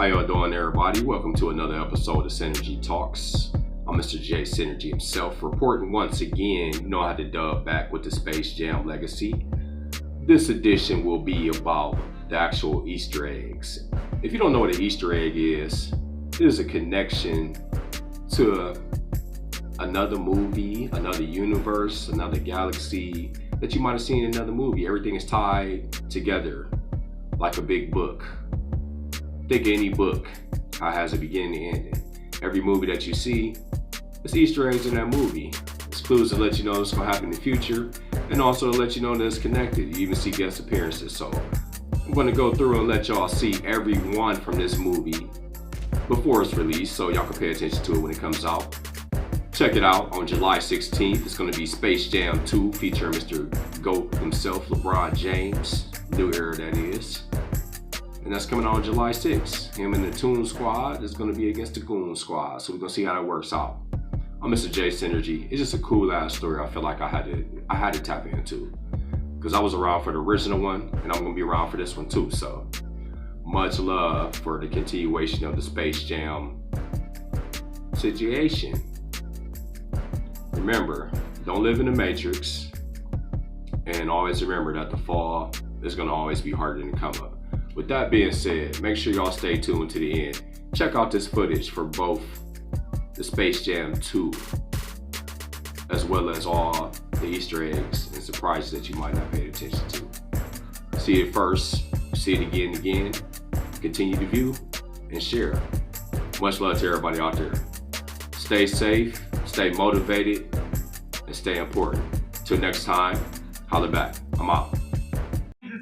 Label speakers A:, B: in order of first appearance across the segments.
A: How y'all doing, everybody? Welcome to another episode of Synergy Talks. I'm Mr. J Synergy himself, reporting once again. You know how to dub back with the Space Jam legacy. This edition will be about the actual Easter eggs. If you don't know what an Easter egg is, it is a connection to another movie, another universe, another galaxy that you might have seen in another movie. Everything is tied together like a big book. Think of any book, how it has a beginning and ending. Every movie that you see, it's Easter eggs in that movie. It's clues to let you know what's going to happen in the future, and also to let you know that it's connected. You even see guest appearances. So I'm going to go through and let y'all see every one from this movie before it's released, so y'all can pay attention to it when it comes out. Check it out on July 16th. It's going to be Space Jam 2 featuring Mr. GOAT himself, LeBron James. New era, that is. And that's coming out on July 6th. Him and the Toon Squad is going to be against the Goon Squad. So we're going to see how that works out. I'm Mr. J Synergy. It's just a cool ass story I feel like I had to tap into. Because I was around for the original one, and I'm going to be around for this one too. So much love for the continuation of the Space Jam situation. Remember, don't live in the Matrix, and always remember that the fall is going to always be harder than the come up. With that being said, make sure y'all stay tuned to the end. Check out this footage for both the Space Jam 2, as well as all the Easter eggs and surprises that you might not pay attention to. See it first, see it again and again, continue to view and share. Much love to everybody out there. Stay safe, stay motivated, and stay important. Till next time, holla back. I'm out.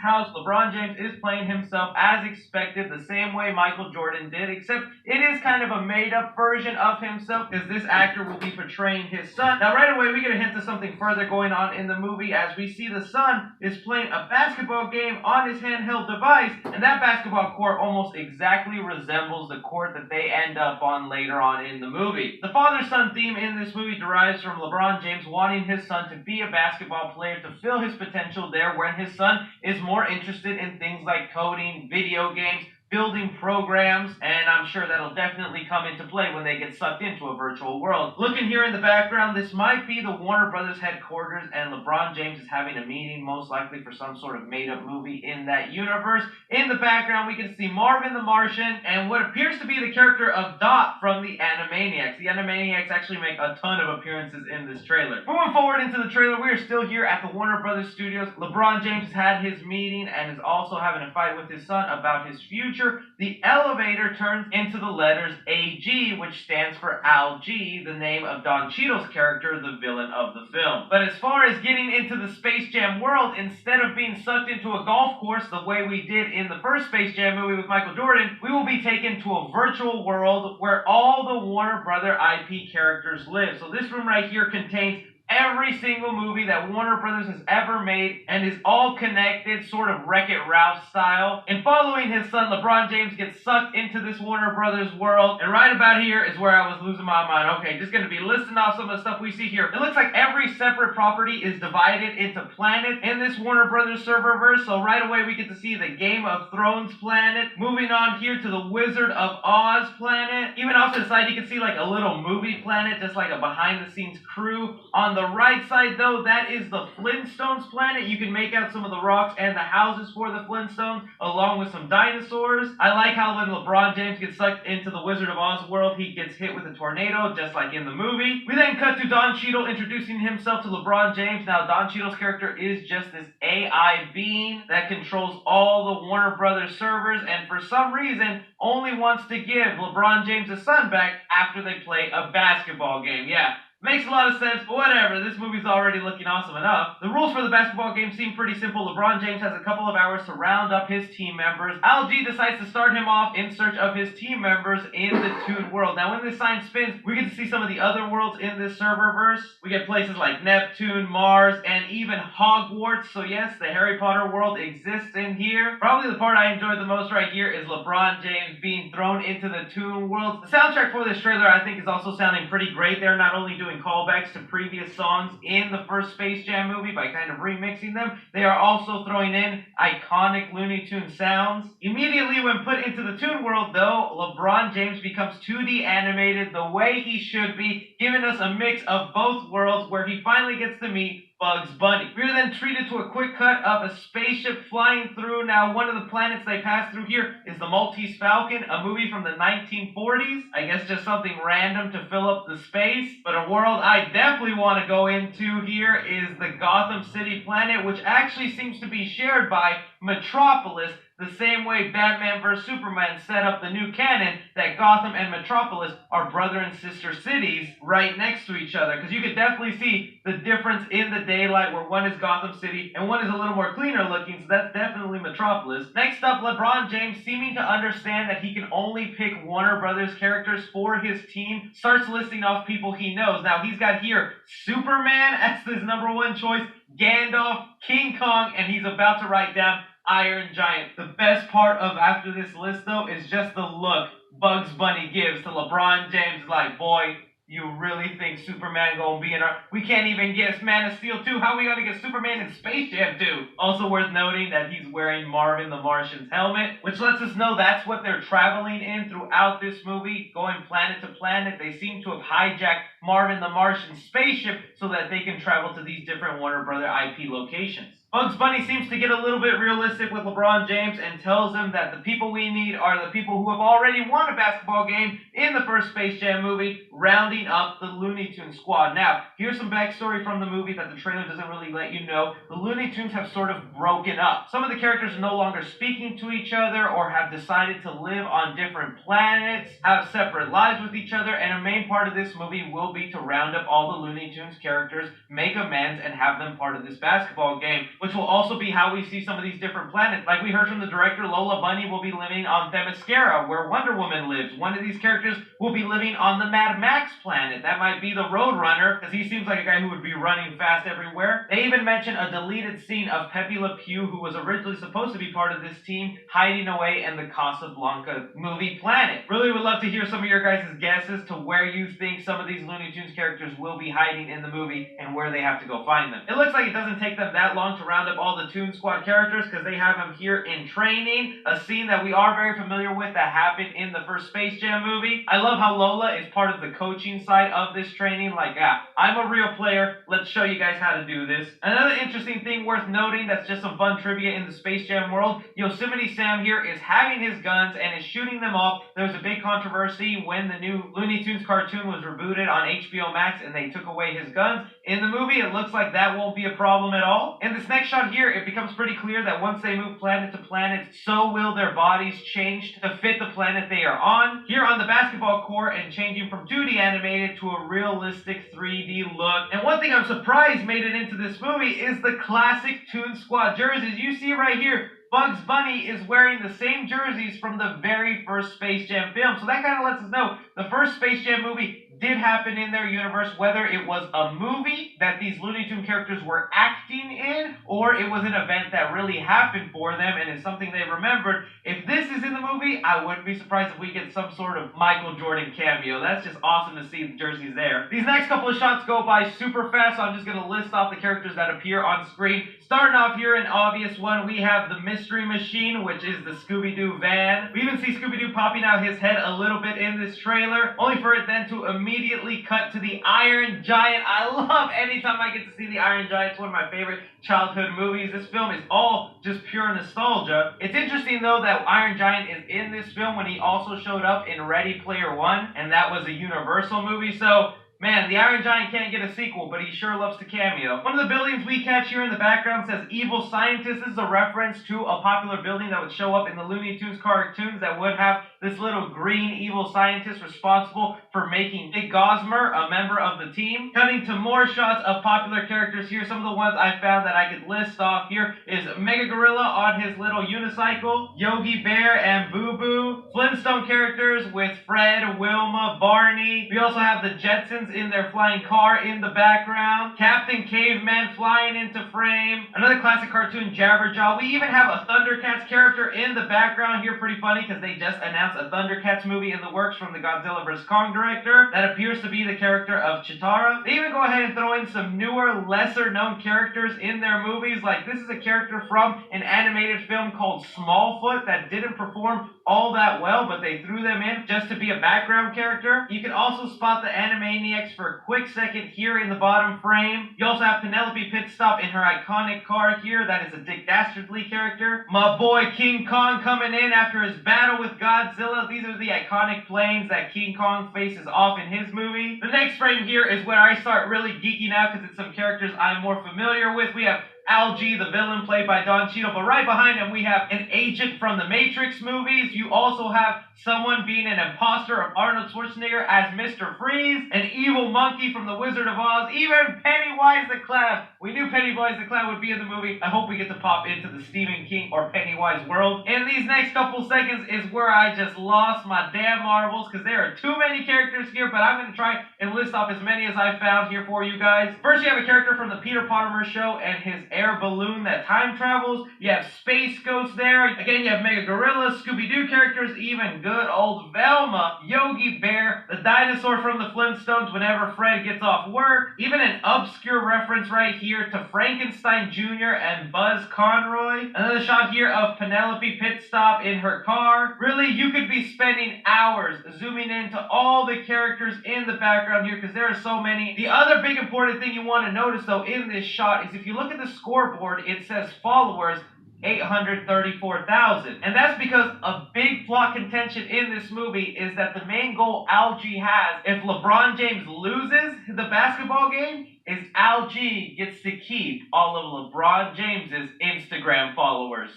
B: House, LeBron James is playing himself as expected, the same way Michael Jordan did, except it is kind of a made-up version of himself, because this actor will be portraying his son. Now, right away, we get a hint of something further going on in the movie, as we see the son is playing a basketball game on his handheld device, and that basketball court almost exactly resembles the court that they end up on later on in the movie. The father-son theme in this movie derives from LeBron James wanting his son to be a basketball player to fill his potential there, when his son is more interested in things like coding, video games, building programs, and I'm sure that'll definitely come into play when they get sucked into a virtual world. Looking here in the background, this might be the Warner Brothers headquarters, and LeBron James is having a meeting, most likely for some sort of made-up movie in that universe. In the background, we can see Marvin the Martian, and what appears to be the character of Dot from the Animaniacs. The Animaniacs actually make a ton of appearances in this trailer. Moving forward into the trailer, we are still here at the Warner Brothers studios. LeBron James has had his meeting and is also having a fight with his son about his future. The elevator turns into the letters AG, which stands for Al G, the name of Don Cheadle's character, the villain of the film. But as far as getting into the Space Jam world, instead of being sucked into a golf course the way we did in the first Space Jam movie with Michael Jordan, we will be taken to a virtual world where all the Warner Brother IP characters live. So this room right here contains every single movie that Warner Brothers has ever made, and is all connected, sort of Wreck-It Ralph style. And following his son, LeBron James gets sucked into this Warner Brothers world, and right about here is where I was losing my mind. Okay, just gonna be listing off some of the stuff we see here. It looks like every separate property is divided into planets in this Warner Brothers serververse, so right away we get to see the Game of Thrones planet. Moving on here to the Wizard of Oz planet. Even off to the side, you can see like a little movie planet, just like a behind-the-scenes crew. On the right side, though, that is the Flintstones planet. You can make out some of the rocks and the houses for the Flintstones, along with some dinosaurs. I like how when LeBron James gets sucked into the Wizard of Oz world, he gets hit with a tornado, just like in the movie. We then cut to Don Cheadle introducing himself to LeBron James. Now, Don Cheadle's character is just this AI being that controls all the Warner Brothers servers, and for some reason, only wants to give LeBron James' son back after they play a basketball game. Yeah. Makes a lot of sense, but whatever. This movie's already looking awesome enough. The rules for the basketball game seem pretty simple. LeBron James has a couple of hours to round up his team members. Al G decides to start him off in search of his team members in the Toon world. Now, when this sign spins, we get to see some of the other worlds in this serververse. We get places like Neptune, Mars, and even Hogwarts. So yes, the Harry Potter world exists in here. Probably the part I enjoyed the most right here is LeBron James being thrown into the Toon world. The soundtrack for this trailer, I think, is also sounding pretty great. They're not only doing doing callbacks to previous songs in the first Space Jam movie by kind of remixing them. They are also throwing in iconic Looney Tunes sounds. Immediately when put into the Toon World, though, LeBron James becomes 2D animated the way he should be, giving us a mix of both worlds where he finally gets to meet Bugs Bunny. We are then treated to a quick cut of a spaceship flying through. Now, one of the planets they pass through here is the Maltese Falcon, a movie from the 1940s. I guess just something random to fill up the space. But a world I definitely want to go into here is the Gotham City planet, which actually seems to be shared by Metropolis, the same way Batman vs. Superman set up the new canon that Gotham and Metropolis are brother and sister cities right next to each other. Because you could definitely see the difference in the daylight where one is Gotham City and one is a little more cleaner looking, so that's definitely Metropolis. Next up, LeBron James, seeming to understand that he can only pick Warner Brothers characters for his team, starts listing off people he knows. Now, he's got here Superman as his number one choice, Gandalf, King Kong, and he's about to write down Iron Giant. The best part of after this list, though, is just the look Bugs Bunny gives to LeBron James. Like, boy, you really think Superman gonna be in our... We can't even get Man of Steel 2. How are we gonna get Superman in Space Jam 2? Also worth noting that he's wearing Marvin the Martian's helmet, which lets us know that's what they're traveling in throughout this movie, going planet to planet. They seem to have hijacked Marvin the Martian's spaceship so that they can travel to these different Warner Brother IP locations. Bugs Bunny seems to get a little bit realistic with LeBron James and tells him that the people we need are the people who have already won a basketball game in the first Space Jam movie, rounding up the Looney Tunes squad. Now, here's some backstory from the movie that the trailer doesn't really let you know. The Looney Tunes have sort of broken up. Some of the characters are no longer speaking to each other or have decided to live on different planets, have separate lives with each other, and a main part of this movie will be to round up all the Looney Tunes characters, make amends, and have them part of this basketball game, which will also be how we see some of these different planets. Like we heard from the director, Lola Bunny will be living on Themyscira, where Wonder Woman lives. One of these characters will be living on the Mad Max planet. That might be the Roadrunner, because he seems like a guy who would be running fast everywhere. They even mention a deleted scene of Pepe Le Pew, who was originally supposed to be part of this team, hiding away in the Casablanca movie planet. Really would love to hear some of your guys' guesses to where you think some of these Looney Tunes characters will be hiding in the movie and where they have to go find them. It looks like it doesn't take them that long to round up all the Toon Squad characters because they have them here in training, a scene that we are very familiar with that happened in the first Space Jam movie. I love how Lola is part of the coaching side of this training, like, I'm a real player, let's show you guys how to do this. Another interesting thing worth noting that's just some fun trivia in the Space Jam world, Yosemite Sam here is having his guns and is shooting them off. There was a big controversy when the new Looney Tunes cartoon was rebooted on HBO Max and they took away his guns. In the movie, it looks like that won't be a problem at all. In this next shot here, it becomes pretty clear that once they move planet to planet, so will their bodies change to fit the planet they are on. Here on the basketball court and changing from 2D animated to a realistic 3D look. And one thing I'm surprised made it into this movie is the classic Toon Squad jerseys. You see right here, Bugs Bunny is wearing the same jerseys from the very first Space Jam film. So that kind of lets us know the first Space Jam movie did happen in their universe, whether it was a movie that these Looney Tunes characters were acting in, or it was an event that really happened for them and is something they remembered. If this is in the movie, I wouldn't be surprised if we get some sort of Michael Jordan cameo. That's just awesome to see the jerseys there. These next couple of shots go by super fast, so I'm just going to list off the characters that appear on screen. Starting off here, an obvious one, we have the Mystery Machine, which is the Scooby-Doo van. We even see Scooby-Doo popping out his head a little bit in this trailer, only for it then to immediately cut to the Iron Giant. I love anytime I get to see the Iron Giant. It's one of my favorite childhood movies. This film is all just pure nostalgia. It's interesting though that Iron Giant is in this film when he also showed up in Ready Player One, and that was a Universal movie. So man, the Iron Giant can't get a sequel, but he sure loves to cameo. One of the buildings we catch here in the background says Evil Scientist. This is a reference to a popular building that would show up in the Looney Tunes cartoons that would have this little green evil scientist responsible for making Big Gosmer a member of the team. Cutting to more shots of popular characters here. Some of the ones I found that I could list off here is Mega Gorilla on his little unicycle, Yogi Bear and Boo Boo, Flintstone characters with Fred, Wilma, Barney. We also have the Jetsons Falcons in their flying car in the background. Captain Caveman flying into frame. Another classic cartoon, Jabberjaw. We even have a Thundercats character in the background here. Pretty funny because they just announced a Thundercats movie in the works from the Godzilla vs. Kong director that appears to be the character of Chitara. They even go ahead and throw in some newer, lesser known characters in their movies. Like this is a character from an animated film called Smallfoot that didn't perform all that well, but they threw them in just to be a background character. You can also spot the Animaniacs for a quick second here in the bottom frame. You also have Penelope Pitstop in her iconic car here. That is a Dick Dastardly character. My boy King Kong coming in after his battle with Godzilla. These are the iconic planes that King Kong faces off in his movie. The next frame here is where I start really geeking out because it's some characters I'm more familiar with. We have Algie, the villain, played by Don Cheadle, but right behind him we have an agent from the Matrix movies. You also have someone being an imposter of Arnold Schwarzenegger as Mr. Freeze, an evil monkey from The Wizard of Oz, even Pennywise the Clown. We knew Pennywise the Clown would be in the movie. I hope we get to pop into the Stephen King or Pennywise world. In these next couple seconds is where I just lost my damn marbles because there are too many characters here, but I'm going to try and list off as many as I found here for you guys. First, you have a character from the Peter Pottimer Show and his air balloon that time travels. You have Space Ghost there. Again, you have Mega Gorilla, Scooby-Doo characters, even good old Velma, Yogi Bear, the dinosaur from the Flintstones whenever Fred gets off work, even an obscure reference right here to Frankenstein Jr. and Buzz Conroy. Another shot here of Penelope Pitstop in her car. Really, you could be spending hours zooming into all the characters in the background here because there are so many. The other big important thing you want to notice though in this shot is if you look at the scoreboard, it says followers 834,000. And that's because a big plot contention in this movie is that the main goal Algie has, if LeBron James loses the basketball game, is Algie gets to keep all of LeBron James's Instagram followers.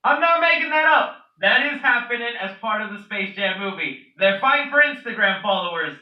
B: I'm not making that up. That is happening as part of the Space Jam movie. They're fighting for Instagram followers.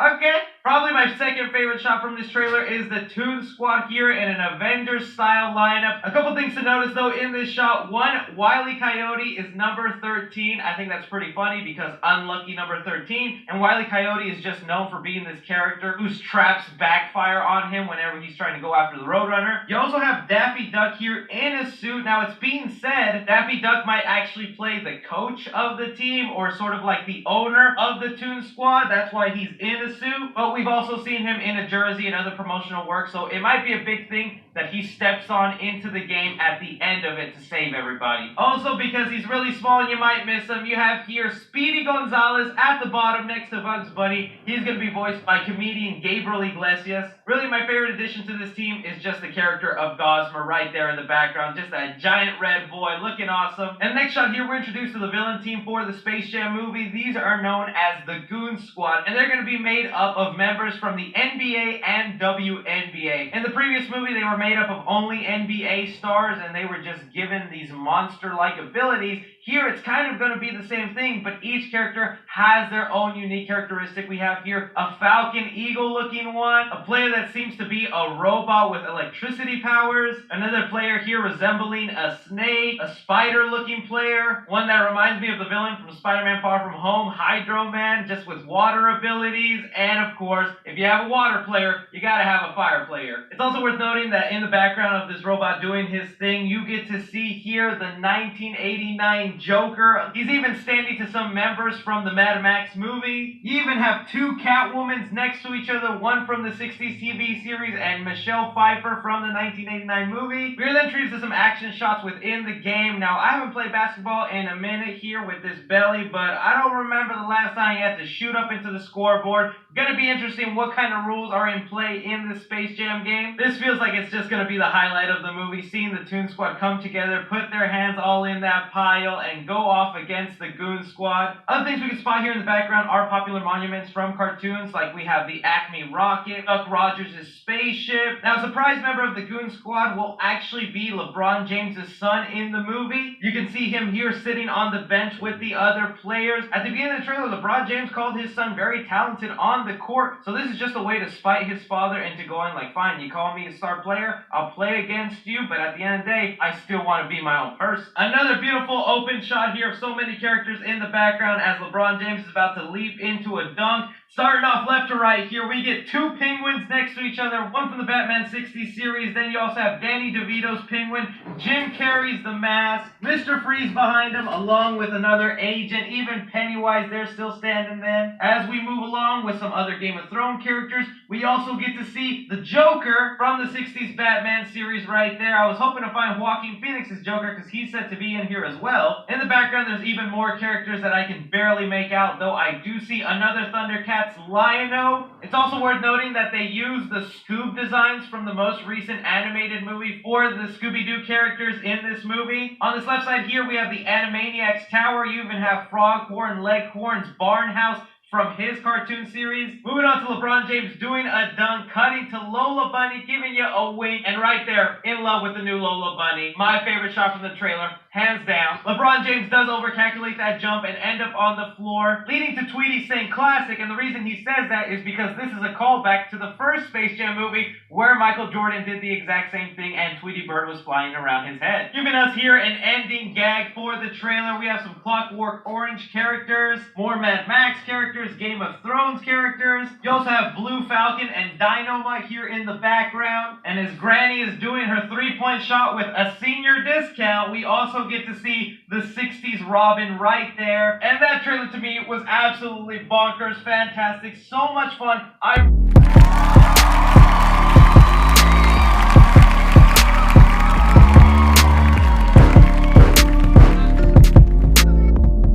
B: Okay. Probably my second favorite shot from this trailer is the Toon Squad here in an Avengers-style lineup. A couple things to notice, though, in this shot. One, Wile E. Coyote is number 13. I think that's pretty funny because unlucky number 13. And Wile E. Coyote is just known for being this character whose traps backfire on him whenever he's trying to go after the Roadrunner. You also have Daffy Duck here in a suit. Now, it's being said Daffy Duck might actually play the coach of the team or sort of like the owner of the Toon Squad. That's why he's in a suit. But we've also seen him in a jersey and other promotional work, so it might be a big thing that he steps on into the game at the end of it to save everybody. Also, because he's really small and you might miss him, you have here Speedy Gonzalez at the bottom next to Bugs Bunny. He's going to be voiced by comedian Gabriel Iglesias. Really, my favorite addition to this team is just the character of Gosmer right there in the background. Just a giant red boy looking awesome. And next shot here, we're introduced to the villain team for the Space Jam movie. These are known as the Goon Squad, and they're going to be made up of members from the NBA and WNBA. In the previous movie, they were made up of only NBA stars, and they were just given these monster-like abilities. Here, it's kind of going to be the same thing, but each character has their own unique characteristic. We have here a Falcon Eagle-looking one, a player that seems to be a robot with electricity powers, another player here resembling a snake, a spider-looking player, one that reminds me of the villain from Spider-Man Far From Home, Hydro Man, just with water abilities, and of course, if you have a water player, you gotta have a fire player. It's also worth noting that in the background of this robot doing his thing, you get to see here the 1989 Joker. He's even standing to some members from the Mad Max movie. You even have two Catwomans next to each other, one from the 60s TV series and Michelle Pfeiffer from the 1989 movie. We are then treated to some action shots within the game. Now, I haven't played basketball in a minute here with this belly, but I don't remember the last time you had to shoot up into the scoreboard. Gonna be interesting what kind of rules are in play in the Space Jam game. This feels like it's just gonna be the highlight of the movie, seeing the Toon Squad come together, put their hands all in that pile, and go off against the Goon Squad. Other things we can spot here in the background are popular monuments from cartoons, like we have the Acme rocket, Buck Rogers' spaceship. Now, a surprise member of the Goon Squad will actually be LeBron James' son in the movie. You can see him here sitting on the bench with the other players. At the beginning of the trailer, LeBron James called his son very talented on the court, so this is just a way to spite his father into going like, fine, you call me a star player, I'll play against you, but at the end of the day, I still want to be my own person. Another beautiful open shot here of so many characters in the background as LeBron James is about to leap into a dunk. Starting off left to right here, we get two penguins next to each other, one from the Batman 60s series, then you also have Danny DeVito's penguin, Jim Carrey's The Mask, Mr. Freeze behind him, along with another agent, even Pennywise there still standing then. As we move along with some other Game of Thrones characters, we also get to see the Joker from the 60s Batman series right there. I was hoping to find Joaquin Phoenix's Joker because he's set to be in here as well. In the background, there's even more characters that I can barely make out, though I do see another Thundercats Lion-O. It's also worth noting that they use the Scoob designs from the most recent animated movie for the Scooby-Doo characters in this movie. On this left side here, we have the Animaniacs Tower. You even have Froghorn Leghorn's barn house from his cartoon series. Moving on to LeBron James doing a dunk, cutting to Lola Bunny, giving you a wink, and right there, in love with the new Lola Bunny. My favorite shot from the trailer, hands down. LeBron James does overcalculate that jump and end up on the floor, leading to Tweety saying classic, and the reason he says that is because this is a callback to the first Space Jam movie where Michael Jordan did the exact same thing and Tweety Bird was flying around his head. Giving us here an ending gag for the trailer. We have some Clockwork Orange characters, more Mad Max characters, Game of Thrones characters. You also have Blue Falcon and Dynamite here in the background. And as Granny is doing her three-point shot with a senior discount, we also get to see the 60s Robin right there. And that trailer to me was absolutely bonkers, fantastic, so much fun.